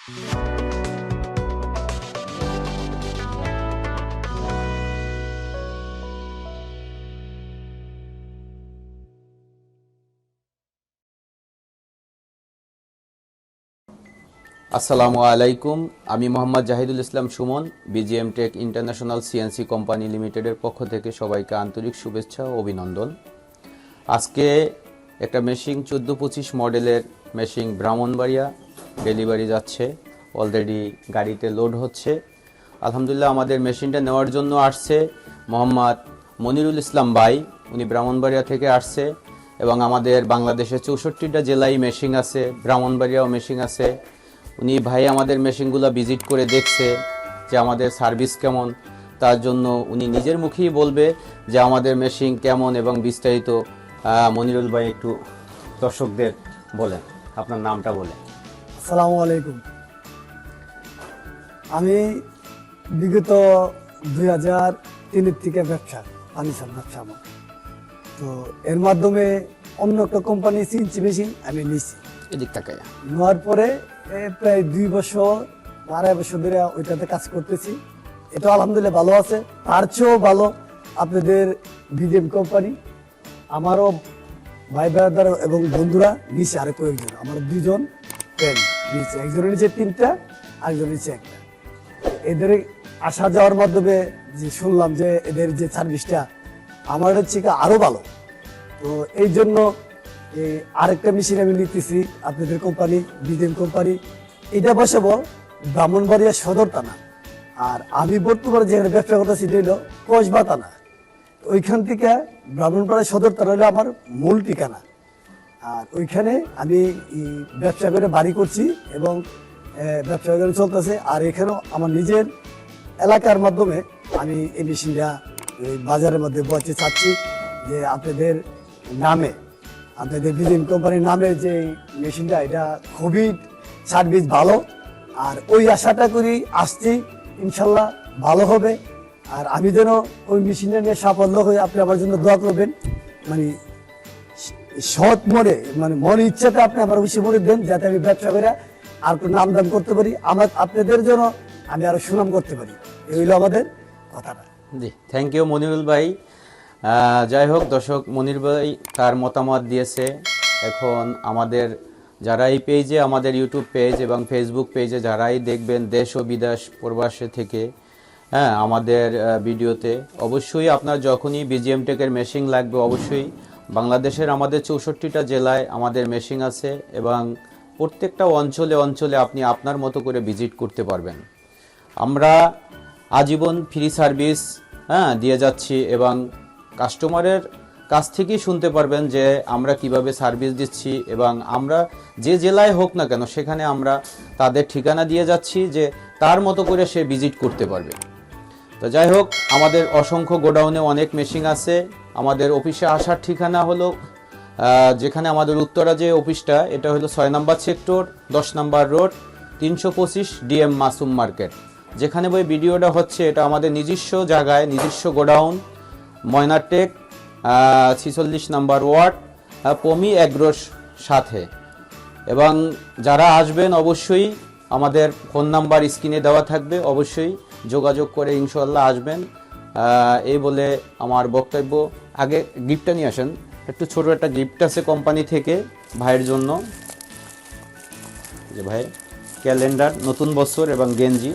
আসসালামু আলাইকুম, আমি Mohammad Zahidul Islam Sumon, BGM tech international CNC company লিমিটেডের পক্ষ থেকে সবাইকে আন্তরিক শুভেচ্ছা ও অভিনন্দন। আজকে একটা মেশিন 1425 মডেলের মেশিন ব্রাহ্মণবাড়িয়া ডেলিভারি যাচ্ছে, অলরেডি গাড়িতে লোড হচ্ছে। আলহামদুলিল্লাহ আমাদের মেশিনটা নেওয়ার জন্য আসছে মোহাম্মদ মনিরুল ইসলাম ভাই, উনি ব্রাহ্মণবাড়িয়া থেকে আসছে এবং আমাদের বাংলাদেশের 64টা জেলায় মেশিন আছে, ব্রাহ্মণবাড়িয়াও মেশিন আছে। উনি ভাই আমাদের মেশিনগুলো ভিজিট করে দেখছে যে আমাদের সার্ভিস কেমন, তার জন্য উনি নিজের মুখেই বলবে যে আমাদের মেশিন কেমন এবং বিস্তারিত। মনিরুল ভাই একটু দর্শকদের বলেন, আপনার নামটা বলেন। আসসালামু আলাইকুম। আমি বিগত 2003 থেকে ব্যবসা ফার্নিচার ব্যবসা আমার, তো এর মাধ্যমে অন্য একটা কোম্পানি CNC মেশিন আমি নিয়েছি। এদিক তাকায় নেওয়ার পরে প্রায় 2 বছর 2.5 বছর ধরে ওইটাতে কাজ করতেছি। এটা আলহামদুলিল্লাহ ভালো আছে। তার চেয়েও ভালো আপনাদের BGM কোম্পানি। আমারও ভাই ব্রাদার এবং বন্ধুরা নিচে আরো কয়েকজন, আমার 2জন ফ্রেন্ড নিচে, একজনের নিচে 3টা, আরেকজনের নিচে 1টা। এদের আসা যাওয়ার মাধ্যমে যে শুনলাম যে এদের যে সার্ভিসটা আমার হচ্ছে আরো ভালো, তো এই জন্য আরেকটা মেশিন আমি নিতেছি আপনাদের কোম্পানি BGM কোম্পানি। এটা বসাবো ব্রাহ্মণবাড়িয়া সদর থানা, আর আমি বর্তমানে যেখানে ব্যবসা করতেছি এটা হলো কসবা থানা। ওইখান থেকে ব্রাহ্মণবাড়িয়া সদর থানা হলো আমার মূল ঠিকানা, আর ওইখানে আমি ব্যবসা করে বাড়ি করছি এবং ব্যবসা করে চলতেছে। আর এখানেও আমার নিজের এলাকার মাধ্যমে আমি এই মেশিনটা বাজারের মধ্যে বসে চাচ্ছি যে আপনাদের নামে, আপনাদের BGM কোম্পানির নামে যে মেশিনটা, এটা খুবই সার্ভিস ভালো। আর ওই আশাটা করি আসছি, ইনশাল্লাহ ভালো হবে। আর আমি যেন ওই মেশিনটা নিয়ে সাফল্য হয়ে আপনি আমার জন্য দোয়া করবেন, মানে সৎ মনে, মানে মনে ইচ্ছাতে আপনি আমার বেশি মনে দেন, যাতে আমি ব্যবসা করে আর একটু নাম দাম করতে পারি, আমার আপনাদের জন্য আমি আরো সুনাম করতে পারি। এই হইলো আমাদের কথাটা। জি, থ্যাংক ইউ মনিরুল ভাই। যাই হোক দর্শক, মনির ভাই তার মতামত দিয়েছে। এখন আমাদের যারা এই পেজে, আমাদের ইউটিউব পেজ এবং ফেসবুক পেজে যারাই দেখবেন দেশ ও বিদেশ প্রবাসে থেকে, আমাদের ভিডিওতে, অবশ্যই আপনার যখনই BGM টেকের মেশিন লাগবে, অবশ্যই বাংলাদেশের আমাদের 64টা জেলায় আমাদের মেশিন আছে এবং প্রত্যেকটা অঞ্চলে অঞ্চলে আপনি আপনার মতো করে ভিজিট করতে পারবেন। আমরা আজীবন ফ্রি সার্ভিস দিয়ে যাচ্ছি এবং কাস্টমারের কাছ থেকেই শুনতে পারবেন যে আমরা কিভাবে সার্ভিস দিচ্ছি, এবং আমরা যে জেলায় হোক না কেন সেখানে আমরা তাদের ঠিকানা দিয়ে যাচ্ছি যে তার মতো করে সে ভিজিট করতে পারবে। তো যাই হোক, আমাদের অসংখ্য গোডাউনে অনেক মেশিন আছে। আমাদের অফিসে আসার ঠিকানা হলো, যেখানে আমাদের উত্তরা যে অফিসটা, এটা হলো 6 নম্বর সেক্টর, 10 নম্বর রোড, 325 DM মাসুম মার্কেট। যেখানে ওই ভিডিওটা হচ্ছে এটা আমাদের নিজস্ব জায়গায়, নিজস্ব গোডাউন, ময়নাটেক 46 নম্বর ওয়ার্ড, পমি এগ্রোর সাথে। এবং যারা আসবেন অবশ্যই আমাদের ফোন নাম্বার স্ক্রিনে দেওয়া থাকবে, অবশ্যই যোগাযোগ করে ইনশাল্লাহ আসবেন। এই বলে আমার বক্তব্য। আগে গিফটটা নিয়ে আসেন, একটু ছোট একটা গিফট আছে কোম্পানি থেকে ভাইয়ের জন্য। যে ভাই ক্যালেন্ডার, নতুন বছর এবং গেঞ্জি।